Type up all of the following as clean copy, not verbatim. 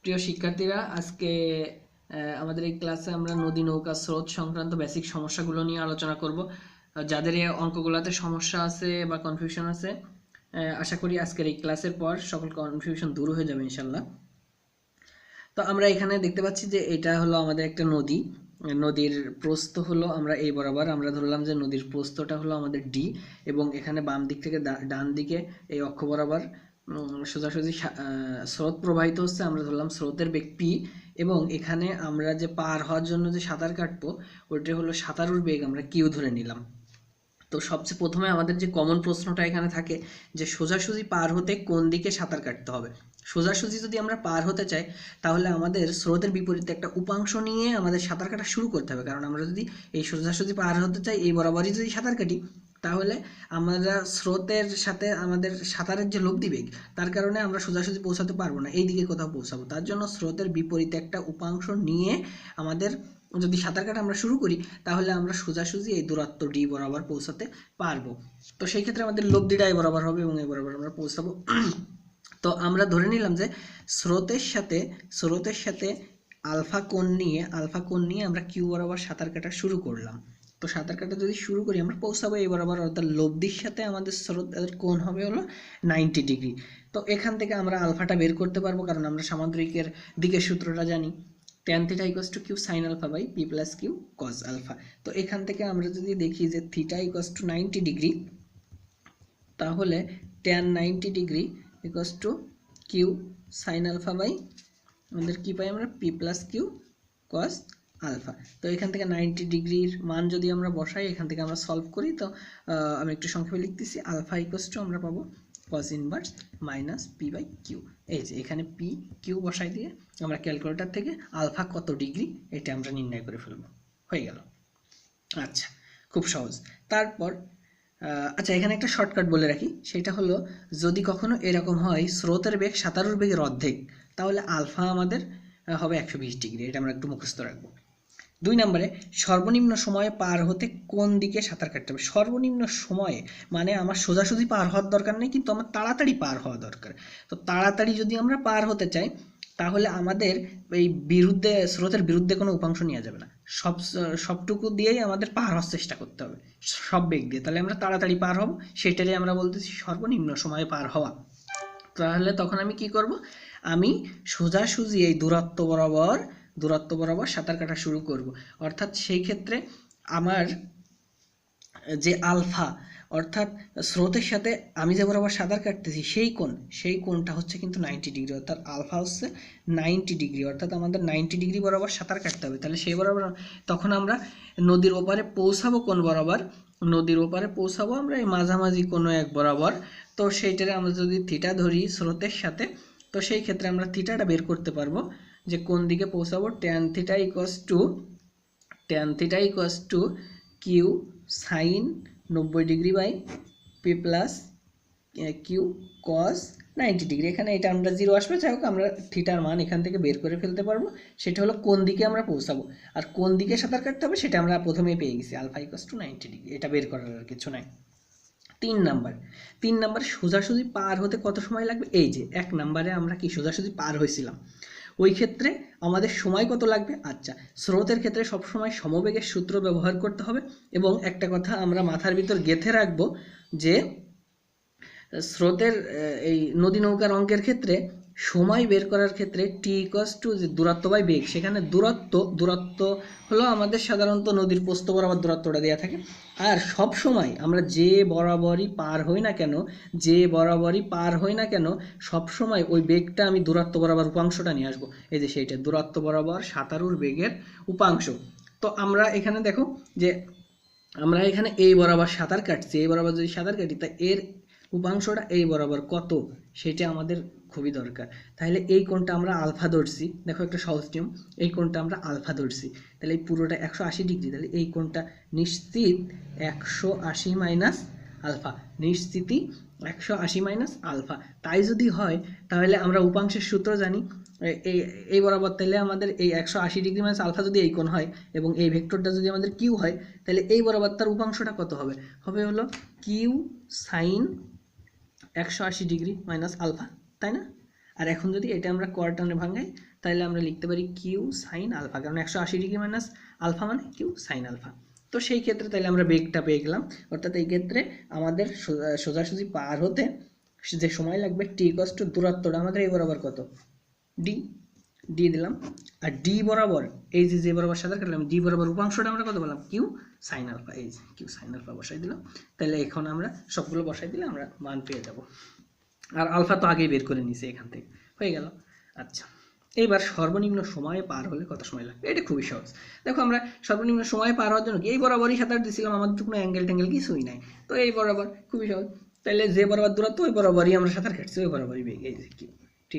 প্রিয় শিক্ষার্থীরা, আজকে আমাদের এই ক্লাসে আমরা নদী নৌকা স্রোত সংক্রান্ত বেসিক সমস্যাগুলো নিয়ে আলোচনা করব। যাদের এই অঙ্কগুলোতে সমস্যা আছে বা কনফিউশন আছে, আশা করি আজকের এই ক্লাসের পর সকল কনফিউশন দূর হয়ে যাবে ইনশাল্লাহ। তো আমরা এখানে দেখতে পাচ্ছি যে এটা হলো আমাদের একটা নদী। নদীর প্রস্থ হলো, আমরা এই বরাবর আমরা ধরলাম যে নদীর প্রস্থটা হলো আমাদের ডি, এবং এখানে বাম দিক থেকে ডান দিকে এই অক্ষ বরাবর সোজাসুজি স্রোত প্রবাহিত হচ্ছে। আমরা ধরলাম স্রোতের বেগ পি, এবং এখানে আমরা যে পার হওয়ার জন্য যে সাঁতার কাটবো ওইটা হলো সাঁতারুর বেগ আমরা কিউ ধরে নিলাম। তো সবচেয়ে প্রথমে আমাদের যে কমন প্রশ্নটা এখানে থাকে যে সোজাসুজি পার হতে কোন দিকে সাঁতার কাটতে হবে। সোজাসুজি যদি আমরা পার হতে চাই তাহলে আমাদের স্রোতের বিপরীতে একটা উপাংশ নিয়ে আমাদের সাঁতার কাটা শুরু করতে হবে, কারণ আমরা যদি এই সোজাসুজি পার হতে চাই এই বরাবরই যদি সাঁতার কাটি তাহলে আমরা স্রোতের সাথে আমাদের সাঁতারের যে লব্ধি বেগ তার কারণে আমরা সোজাসুজি পৌঁছাতে পারবো না, এই দিকে কোথাও পৌঁছাবো। তার জন্য স্রোতের বিপরীতে একটা উপাংশ নিয়ে আমাদের যদি সাঁতার কাটা আমরা শুরু করি তাহলে আমরা সোজাসুজি এই দূরত্ব ডি বরাবর পৌঁছাতে পারবো। তো সেই ক্ষেত্রে আমাদের লব্ধিটা এই বরাবর হবে এবং এই বরাবর আমরা পৌঁছাবো। তো আমরা ধরে নিলাম যে স্রোতের সাথে আলফা কোণ নিয়ে আমরা কিউ বরাবর সাঁতার কাটা শুরু করলাম। তো সাঁতার কাটা যদি শুরু করি আমরা পৌঁছাবো এই বরাবর, অর্থাৎ লব্ধির সাথে আমাদের স্রোতের কোণ হবে হলো 90 ডিগ্রি। তো এখান থেকে আমরা আলফাটা বের করতে পারবো, কারণ আমরা সামান্তরিকের দিকের সূত্রটা জানি, tan theta equals to q sine alpha by p plus q cos alpha. তো এখান থেকে আমরা যদি দেখি যে থিটা ইকুয়ালস টু 90 ডিগ্রি, তাহলে tan 90 degree equals to q sine alpha by আমাদের কি পাই আমরা p plus q cos alpha. তো এখান থেকে 90 ডিগ্রির মান যদি আমরা বসাই, এখান থেকে আমরা সলভ করি, তো আমি একটু সংক্ষেপে লিখতেছি, আলফা ইকুয়ালস টু আমরা পাবো cos inverse minus p by q. এই যে এখানে পি কিউ বসাই দিয়ে আমরা ক্যালকুলেটর থেকে আলফা কত ডিগ্রি এটা আমরা নির্ণয় করে ফেলবো, হয়ে গেল। আচ্ছা, খুব সহজ। তারপর আচ্ছা, এখানে একটা শর্টকাট বলে রাখি, সেটা হলো যদি কখনো এরকম হয় স্রোতের বেগ সাঁতারুর বেগের অর্ধেক, তাহলে আলফা আমাদের হবে 120 ডিগ্রি, এটা আমরা একটু মুখস্থ রাখবো। 2 নম্বরে সর্বনিম্ন সময়ে পার হতে কোন দিকে সাঁতার কাটতে হবে। সর্বনিম্ন সময়ে মানে আমার সোজাসুজি পার হওয়ার দরকার নেই, কিন্তু আমার তাড়াতাড়ি পার হওয়া দরকার। তো তাড়াতাড়ি যদি আমরা পার হতে চাই তাহলে আমাদের এই স্রোতের বিরুদ্ধে কোনো উপাংশ নেওয়া যাবে না, সবটুকু দিয়েই আমাদের পার হওয়ার চেষ্টা করতে হবে, সব বেগ দিয়ে, তাহলে আমরা তাড়াতাড়ি পার হব। সেটারই আমরা বলতেছি সর্বনিম্ন সময়ে পার হওয়া। তাহলে তখন আমি কি করব, আমি সোজাসুজি এই দূরত্ব বরাবর সাঁতার কাটা শুরু করব। অর্থাৎ সেই ক্ষেত্রে আমার যে আলফা, অর্থাৎ স্রোতের সাথে আমি যে বরাবর সাঁতার কাটতেছি সেই কোণটা হচ্ছে কিন্তু 90 ডিগ্রি, অর্থাৎ আলফা হচ্ছে 90 ডিগ্রি, অর্থাৎ আমাদের 90 ডিগ্রি বরাবর সাঁতার কাটতে হবে। তাহলে সেই বরাবর তখন আমরা নদীর ওপারে পৌঁছাবো কোন বরাবর, নদীর ওপারে পৌঁছাবো আমরা এই মাঝামাঝি কোনো এক বরাবর। তো সেইটারে আমরা যদি থিটা ধরি স্রোতের সাথে, তো সেই ক্ষেত্রে আমরা থিটাটা বের করতে পারবো যে কোন দিকে পৌঁছাবো। tan theta equals to q sine 90 degree by p plus q cos 90 degree. এখানে এটা আমরা জিরো আসবে, যাই হোক আমরা থিটার মান এখান থেকে বের করে ফেলতে পারবো। সেটা হলো কোন দিকে আমরা পৌঁছাবো, আর কোন দিকে সাঁতার কাটতে হবে সেটা আমরা প্রথমেই পেয়ে গেছি, আলফা ইকুয়ালস টু 90 ডিগ্রি, এটা বের করার আর কিছু নাই। 3 নাম্বার সোজাসুজি পার হতে কত সময় লাগবে। এই যে 1 নাম্বারে আমরা কি সোজাসুজি পার হয়েছিলাম, ওই ক্ষেত্রে আমাদের সময় কত লাগবে। আচ্ছা, স্রোতের ক্ষেত্রে সবসময় সমবেগের সূত্র ব্যবহার করতে হবে, এবং একটা কথা আমরা মাথার ভিতর গেঁথে রাখবো যে স্রোতের এই নদী নৌকার অঙ্কের ক্ষেত্রে সময় বের করার ক্ষেত্রে টি ইকুয়ালস টু যে দূরত্ব বাই বেগ, সেখানে দূরত্ব হলো আমাদের সাধারণত নদীর প্রস্থ বরাবর দূরত্বটা দেওয়া থাকে, আর সব সময় আমরা যে বরাবরই পার হই না কেন সব সময় ওই বেগটা আমি দূরত্ব বরাবর উপাংশটা নিয়ে আসবো। এই যে সেইটা দূরত্ব বরাবর সাঁতারুর বেগের উপাংশ। তো আমরা এখানে দেখো যে আমরা এখানে এই বরাবর সাঁতার কাটছি, এই বরাবর যদি সাঁতার কাটি তা এর উপাংশটা এই বরাবর কত সেটা আমাদের খুবই দরকার। তাহলে এই কোণটা আমরা আলফা ধরছি, দেখো একটা সহজ নিয়ম, এই কোণটা আমরা আলফা ধরছি, তাহলে এই পুরোটা 180 ডিগ্রি, তাহলে এই কোণটা নিশ্চিত 180 মাইনাস আলফা, নিশ্চিতই 180 মাইনাস আলফা। তাই যদি হয় তাহলে আমরা উপাংশের সূত্র জানি, এই বরাবর, তাহলে আমাদের এই 180 ডিগ্রি মাইনাস আলফা যদি এই কোণ হয় এবং এই ভেক্টরটা যদি আমাদের কিউ হয়, তাহলে এই বরাবর তার উপাংশটা কত হবে, হলো q sine 180 degree minus alpha, তাই না। আর এখন যদি এটা আমরা কোয়ার্টারে ভাঙাই তাহলে আমরা লিখতে পারি কিউ সাইন আলফা, কারণ 180 ডিগ্রি মাইনাস আলফা মানে কিউ সাইন আলফা। তো সেই ক্ষেত্রে তাহলে আমরা বেগটা পেয়ে গেলাম, অর্থাৎ এই ক্ষেত্রে আমাদের সোজাসুজি পার হতে যে সময় লাগবে টি ইকুয়ালস টু দূরত্বটা আমাদের এই বরাবর কত, ডি, ডি দিলাম। আর ডি বরাবর এই যে বরাবর সাঁতার কাটলাম, ডি বরাবর উপাংশটা আমরা কত বললাম, কিউ সাইন আলফা, এই যে কিউ সাইন আলফা বসাই দিলাম। তাহলে এখন আমরা সবগুলো বসাই দিলে আমরা মান পেয়ে যাব। আর আলফা তো আগেই বের করে নিয়েছি এখান থেকে, হয়ে গেল। আচ্ছা, এইবার সর্বনিম্ন সময় পার হলে কত সময় লাগবে, এটা খুবই সহজ। দেখো আমরা সর্বনিম্ন সময় পার হওয়ার জন্য এই বরাবরই সাঁতার দিয়েছিলাম, আমাদের তো কোনো অ্যাঙ্গেল ট্যাঙ্গেল কিছুই নাই, তো এই বরাবর খুবই সহজ। তাহলে যে বরাবর দূরত্ব ওই বরাবরই আমরা সাঁতার কাটছি, ওই বরাবরই বেগ, এই যে q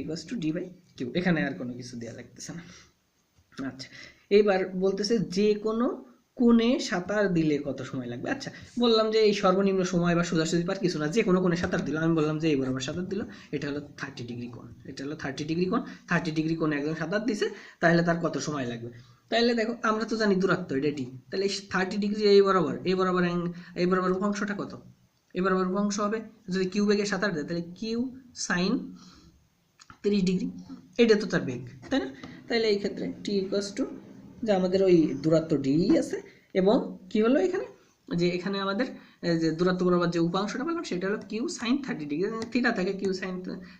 equals to d by q, এখানে আর কোনো কিছু দেওয়া লাগতেছে না। আচ্ছা, এইবার বলতেছে যে কোনো কোণে সাঁতার দিলে কত সময় লাগবে। আচ্ছা, বললাম যে এই সর্বনিম্ন সময় বা সোজাসুজি পার কিছু না, যে কোনো কোণে সাঁতার দিল, আমি বললাম যে এই বরাবর সাঁতার দিল, এটা হলো 30 ডিগ্রি কোণ, এটা হলো 30 ডিগ্রি কোণ, 30 ডিগ্রি কোণে একজন সাঁতার দিছে, তাহলে তার কত সময় লাগবে। তাহলে দেখো আমরা তো জানি দূরত্ব এটা ডি, তাহলে 30 ডিগ্রি এই বরাবর উপাংশটা কত, এই বরাবর উপাংশ হবে, যদি কিউ বেগে সাঁতার দেয় তাহলে কিউ সাইন 30 ডিগ্রি, এটা তো তার বেগ, তাই না? তাহলে এই ক্ষেত্রে টি ইকুয়ালস টু যে আমাদের ওই দূরত্ব ডি আছে, এবং কি হলো এখানে, যে এখানে আমাদের যে দূরত্ব বরাবর যে উপাংশটা বললাম সেটা হলো কিউ সাইন 30 ডিগ্রি, থিটা থাকে কিউ সাইন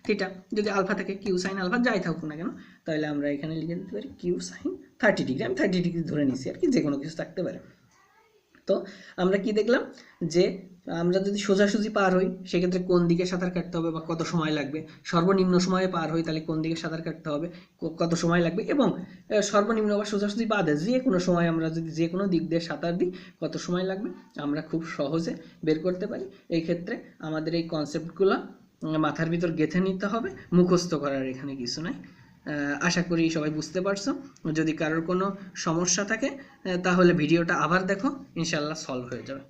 থিটা, যদি আলফা থাকে কিউ সাইন আলফা, যাই থাকুক না কেন, তাহলে আমরা এখানে লিখে দিতে পারি কিউ সাইন 30 ডিগ্রি, আমি 30 ডিগ্রি ধরে নিচ্ছি আর কি, যে কোনো কিছু থাকতে পারে। তো আমরা কি দেখলাম, যে আমরা যদি সোজাসুজি পার হই সেক্ষেত্রে কোন দিকে সাঁতার কাটতে হবে বা কত সময় লাগবে, সর্বনিম্ন সময়ে পার হই তাহলে কোন দিকে সাঁতার কাটতে হবে, কত সময় লাগবে, এবং সর্বনিম্ন বা সোজাসুজি বাদে যে কোনো সময় আমরা যদি যে কোনো দিক দিয়ে সাঁতার দিই কত সময় লাগবে আমরা খুব সহজে বের করতে পারি। এই ক্ষেত্রে আমাদের এই কনসেপ্টগুলো মাথার ভিতর গেঁথে নিতে হবে, মুখস্থ করার এখানে কিছু নাই। আশা করি সবাই বুঝতে পারছো। যদি কারোর কোনো সমস্যা থাকে তাহলে ভিডিওটা আবার দেখো, ইনশাল্লাহ সলভ হয়ে যাবে।